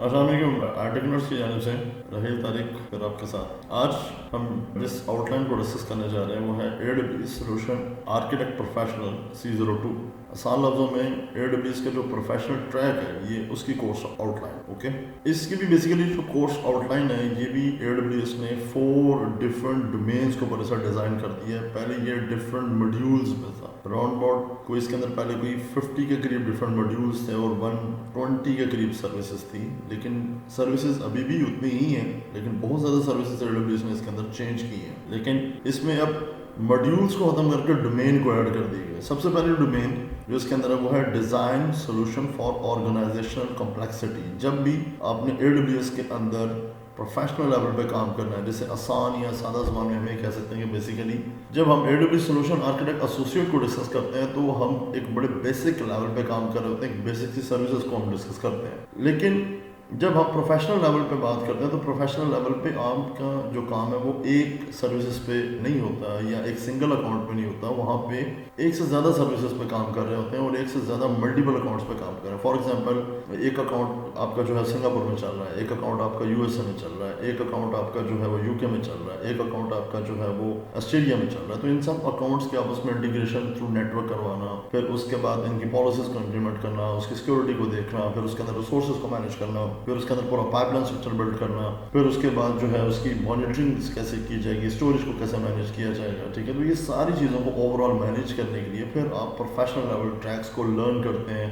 Itechnets की जानिब से रहील तारिक फिर आपके साथ। आज हम जिस आउटलाइन को डिस्कस करने जा रहे हैं वो है AWS solution architect professional C02। आसान लफ्जों में AWS का जो प्रोफेशनल ट्रैक है ये उसकी कोर्स आउटलाइन। ओके, इसकी भी बेसिकली जो कोर्स आउटलाइन है ये भी AWS ने 4 डिफरेंट डोमेन्स को ऊपर ऐसा डिजाइन कर दिया है। पहले ये डिफरेंट मॉड्यूल्स में था, राउंड अबाउट कोई इसके अंदर पहले कोई 50 के करीब डिफरेंट मॉड्यूल्स थे और 120 के करीब सर्विसेज थी। लेकिन सर्विसेज अभी भी उतनी ही हैं, लेकिन बहुत ज़्यादा सर्विसेज AWS ने इसके अंदर चेंज की हैं। लेकिन इसमें अब मॉड्यूल्स को खत्म करके डोमेन को ऐड कर दी गई। सबसे पहले डोमेन जो इसके अंदर है वो है design solution for organisational complexity. जब भी आपने AWS के अंदर प्रोफेशनल लेवल पे काम करना है, जैसे आसान या सादा ज़बान में हमें कह सकते हैं कि बेसिकली जब हम AWS सोल्यूशन आर्किटेक्ट एसोसिएट को डिस्कस करते हैं तो हम एक बड़े बेसिक लेवल पे काम कर रहे होते हैं, बेसिक सी सर्विसेज को हम डिस्कस करते हैं। लेकिन जब हम प्रोफेशनल लेवल पे बात करते हैं तो प्रोफेशनल लेवल पे आपका जो काम है वो एक सर्विसेज पे नहीं होता या एक सिंगल अकाउंट पे नहीं होता। वहाँ पे एक से ज़्यादा सर्विसेज पे काम कर रहे होते हैं और एक से ज़्यादा मल्टीपल अकाउंट्स पे काम कर रहे हैं। फॉर एग्जांपल एक अकाउंट आपका जो है सिंगापुर में चल रहा है, एक अकाउंट आपका USA में चल रहा है, एक अकाउंट आपका जो है वो UK में चल रहा है, एक अकाउंट आपका जो है वो ऑस्ट्रेलिया में चल रहा है। तो इन सब अकाउंट्स के आपस में इंटीग्रेशन थ्रू नेटवर्क करवाना, फिर उसके बाद इनकी पॉलिसीज को इम्प्लीमेंट करना, उसकी सिक्योरिटी को देखना, फिर उसके अंदर रिसोर्सेज को मैनेज करना, फिर उसके अंदर पूरा पाइपलाइन स्ट्रक्चर बिल्ड करना, फिर उसके बाद जो है उसकी मॉनिटरिंग कैसे की जाएगी, स्टोरेज को कैसे मैनेज किया जाएगा। ठीक है, तो ये सारी चीज़ों को ओवरऑल मैनेज करने के लिए फिर आप प्रोफेशनल लेवल ट्रैक्स को लर्न करते हैं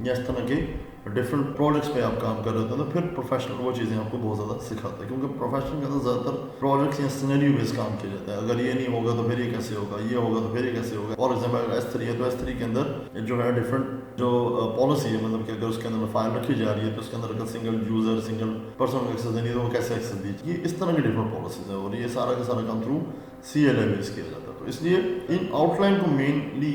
या इस तरह के डिफरेंट प्रोजेक्ट्स पे आप काम कर रहे होते हैं। तो फिर प्रोफेशनल वो चीज़ें आपको बहुत ज़्यादा सिखाता है, क्योंकि प्रोफेशनल का तो ज़्यादातर प्रोजेक्ट्स या सिनेरियो बेस्ड काम किया जाता है। अगर ये नहीं होगा तो फिर ये कैसे होगा, ये होगा तो फिर ये कैसे होगा। फॉर एग्जाम्पल अगर S3 है तो S3 के अंदर जो है डिफरेंट जो पॉलिसी है, मतलब कि अगर उसके अंदर फाइल रखी जा रही है तो उसके अंदर अगर सिंगल यूजर सिंगल पर्सन को एक्सेस देनी है तो वो कैसे एक्सेस दीजिए। इस तरह की डिफरेंट पॉलिसीज है और ये सारा का सारा काम थ्रू CLI बेस किया जाता है। तो इसलिए इन आउटलाइन को मेनली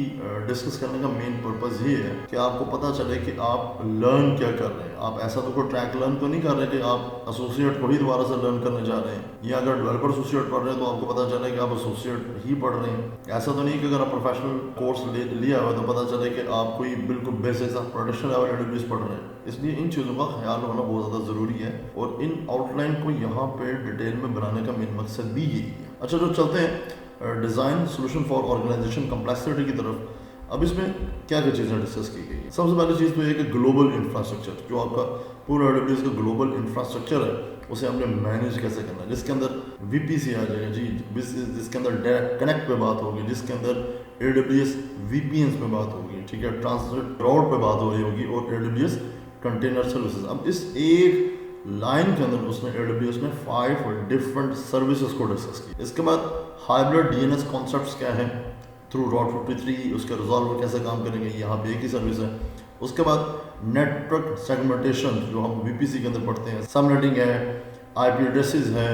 डिस्कस करने का मेन पर्पस ये है कि आपको पता चले कि आप लर्न क्या कर रहे हैं। आप ऐसा तो कोई ट्रैक लर्न तो नहीं कर रहे कि आप एसोसिएट को ही दोबारा से लर्न करने जा रहे हैं, या अगर डेवलपर एसोसिएट पढ़ रहे हैं तो आपको पता चले कि आप एसोसिएट ही पढ़ रहे हैं। ऐसा तो नहीं कि अगर आप प्रोफेशनल कोर्स लिया हुआ तो पता चले कि आप कोई बिल्कुल बेसिक प्रोडक्शन लेवल AWS पढ़ रहे हैं। इसलिए इन चीज़ों का ख्याल होना बहुत ज़्यादा ज़रूरी है और इन आउटलाइन को यहाँ पे डिटेल में बनाने का मेन मकसद भी यही है। अच्छा, जो चलते हैं design solution for organisation complexity की तरफ। अब इसमें क्या क्या चीज़ें डिस्कस की गई है। सबसे पहली चीज़ तो ये कि ग्लोबल इंफ्रास्ट्रक्चर, जो आपका पूरा AWS का ग्लोबल इंफ्रास्ट्रक्चर है उसे हमने मैनेज कैसे करना है, जिसके अंदर VPC आ जाएगा जी, जिसके अंदर डायरेक्ट कनेक्ट पे बात होगी, जिसके अंदर AWS VPNs पे बात होगी, ठीक है, ट्रांसलेट राउट पे बात हो रही होगी और AWS कंटेनर सर्विसेज। अब इस एक लाइन के अंदर उसने AWS में 5 डिफरेंट सर्विसेज को डिस्कस किया। इसके बाद हाइब्रिड DNS कॉन्सेप्ट्स क्या हैं थ्रू Route 53, उसके रिजॉल्वर कैसे काम करेंगे, यहाँ पे एक ही सर्विस है। उसके बाद नेटवर्क सेगमेंटेशन जो हम VPC के अंदर पढ़ते हैं, सबनेटिंग है, IP एड्रेसेस है,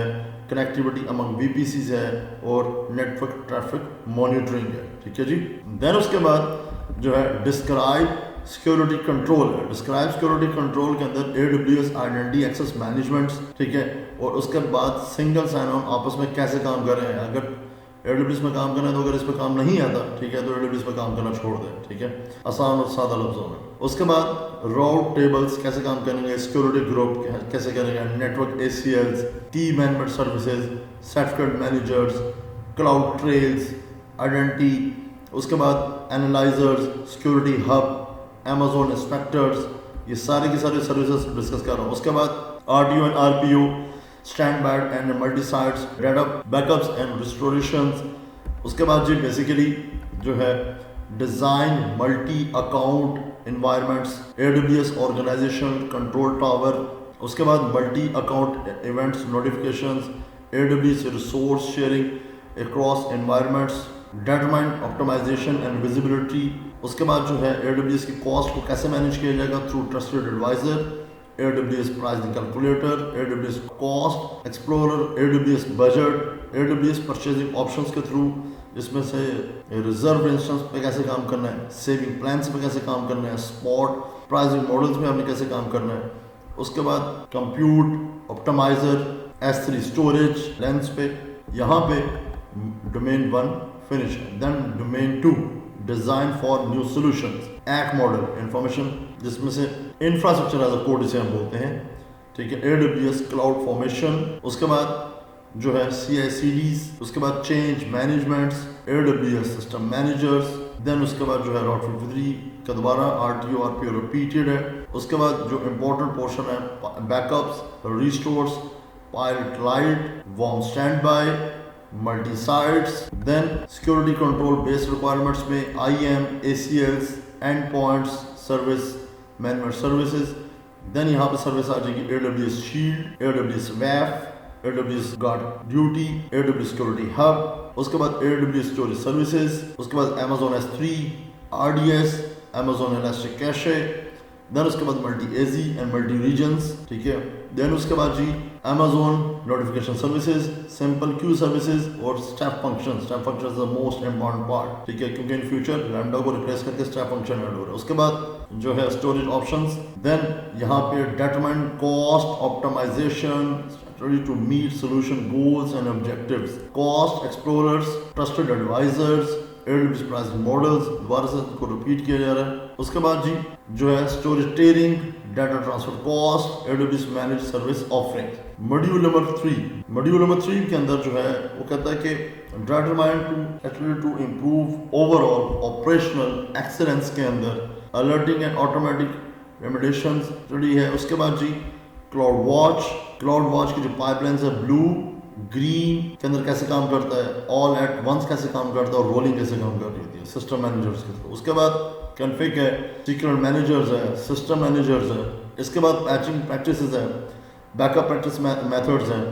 कनेक्टिविटी अमंग VPCs है और नेटवर्क ट्रैफिक मॉनिटरिंग है। ठीक है जी। देन उसके बाद जो है डिस्क्राइब सिक्योरिटी कंट्रोल है। डिस्क्राइब सिक्योरिटी कंट्रोल के अंदर AWS आइडेंटिटी एक्सेस मैनेजमेंट, ठीक है, और उसके बाद सिंगल साइन ऑन आपस में कैसे काम कर रहे हैं। अगर AWS में काम करना है तो अगर इस पर काम नहीं आता, ठीक है, तो AWS में काम करना छोड़ दें। ठीक है, आसान और सादा लफ्जों में। उसके बाद राउट टेबल्स कैसे काम करेंगे, सिक्योरिटी ग्रुप कैसे करेंगे, नेटवर्क ACLs, की management services, certificate managers, cloud trails, identity. उसके बाद analysers, security hub, Amazon inspectors, ये सारे की सारे सर्विसेज डिस्कस कर रहा हूँ। उसके बाद RTO and RPO, standby and multi sites, data backups and restorations. उसके बाद जी बेसिकली जो है design multi account environments, AWS organization control tower. उसके बाद multi account events notifications, AWS resource sharing across environments, determine optimization and visibility. उसके बाद जो है AWS की कॉस्ट को कैसे मैनेज किया जाएगा through trusted advisor, AWS pricing calculator, AWS cost explorer, AWS budget, AWS purchasing options के थ्रू, जिसमें से रिजर्व इंस्टेंस पे कैसे काम करना है, सेविंग प्लान्स पे कैसे काम करना है, स्पॉट प्राइसिंग मॉडल्स में आपने कैसे काम करना है। उसके बाद compute optimiser, S3 storage lens पे, यहाँ पे डोमेन 1 फिनिश है। Then domain 2 design for new solutions, एक मॉडल इंफॉर्मेशन, जिसमें से इंफ्रास्ट्रक्चर एज अ कोड जिसे हम बोलते हैं, ठीक है, AWS क्लाउड फॉर्मेशन, उसके बाद जो है CI/CDs, उसके बाद change managements, AWS system managers, then उसके बाद जो है Route 53 का दोबारा RTO RPO रिपीटेड है, उसके बाद जो इम्पोर्टेंट पोर्शन है backups, restores, pilot light, warm stand by, multi sites, then security control based requirements में IAM, ACLs, endpoints, service management services, then यहाँ पे सर्विस आ जाएगी AWS Shield, AWS WAF, AWS GuardDuty, AWS Security Hub, उसके बाद AWS storage services, उसके बाद Amazon S3, RDS, Amazon elastic cache, then उसके बाद multi AZ and multi regions, ठीक है, देन उसके बाद जी Amazon notification services, simple queue services और step function is the most important part, ठीक है, क्योंकि इन फ्यूचर लैम्डा को रिप्लेस करके स्टेप फंक्शन ऐड हो रहा है। उसके बाद जो है स्टोरेज ऑप्शंस, देन यहाँ पे determine cost optimisation to meet solution goals and objectives, cost explorers, trusted advisors, AWS pricing models, दोबारा से को रिपीट किया जा रहा है। उसके बाद जी जो है storage tiering, data transfer cost, AWS manage service offering. Module number 3 के अंदर जो है वो कहता है कि determine to improve overall operational excellence के अंदर alerting and automatic remediations ready है। उसके बाद जी क्लाउड वॉच की जो पाइपलाइंस है ब्लू ग्रीन के अंदर कैसे काम करता है, ऑल एट वंस कैसे काम करता है और रोलिंग कैसे काम कर रही है सिस्टम मैनेजर्स के थ्रू। उसके बाद कॉन्फ़िग है, सीक्रेट मैनेजर्स है, सिस्टम मैनेजर्स है, इसके बाद पैचिंग प्रैक्टिसेस है, बैकअप प्रैक्टिस मेथड्स हैं,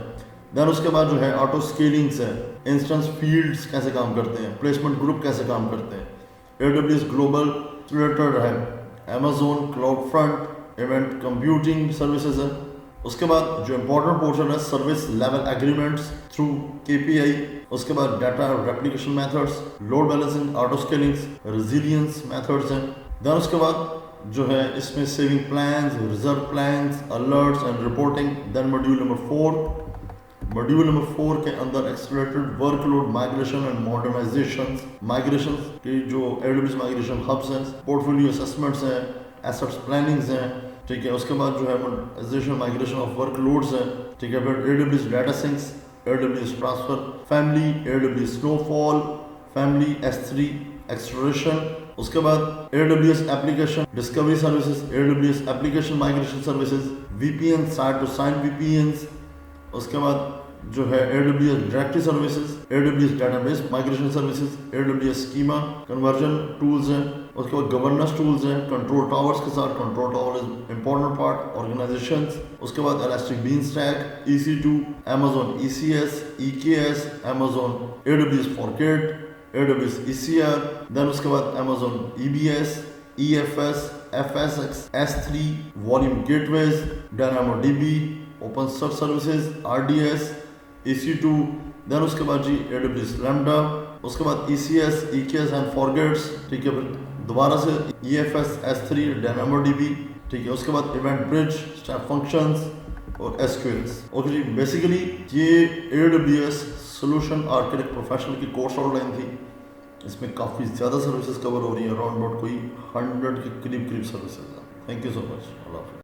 देन उसके बाद जो है ऑटो स्केलिंग्स है, इंस्टेंस फील्ड्स कैसे काम करते हैं, प्लेसमेंट ग्रुप कैसे काम करते हैं, AWS ग्लोबल रिलेटेड है, Amazon CloudFront event computing services है। उसके बाद जो इम्पोर्टेंट पोर्शन है service level agreements through KPI, उसके बाद data replication methods, load balancing, auto scalings, resilience methods हैं। देन उसके बाद जो है इसमें saving plans, reserve plans, alerts and reporting. Then module number 4 के अंदर accelerated workload migration and modernization की जो AWS माइग्रेशन हब्स हैं, पोर्टफोलियो असेसमेंट्स हैं, एसेट्स प्लानिंग्स हैं, ठीक है। उसके बाद जो है मॉडर्नाइजेशन माइग्रेशन ऑफ वर्कलोड्स है, ठीक है। फिर AWS data syncs, AWS transfer family, AWS snowfall family, S3 exploration. उसके बाद AWS application discovery services, AWS application migration services, VPN site to site VPNs। उसके बाद जो है AWS directory services, AWS database migration services, AWS schema conversion tools हैं। उसके बाद governance tools हैं कंट्रोल टावर्स के साथ, control tower is important part organizations. उसके बाद elastic beanstalk, EC2, Amazon ECS, EKS, Amazon AWS Fargate, AWS ECR, देन उसके बाद Amazon EBS, EFS, FSX, S3, volume gateways, DynamoDB, open source services, RDS, EC2, देन उसके बाद जी AWS लैम्डा, उसके बाद ECS, EKS एंड फॉरगेट्स, ठीक है। फिर दोबारा से EFS, S3, DynamoDB, ठीक है। उसके बाद इवेंट ब्रिज, स्टेप फंक्शंस और SQLs। ओके जी, बेसिकली ये AWS सोल्यूशन आर्किटेक्ट प्रोफेशनल की कोर्स आउटलाइन थी। इसमें काफ़ी ज़्यादा सर्विसेज कवर हो रही है, अराउंड अबाउट कोई 100 के करीब सर्विसेज हैं। Thank you so much.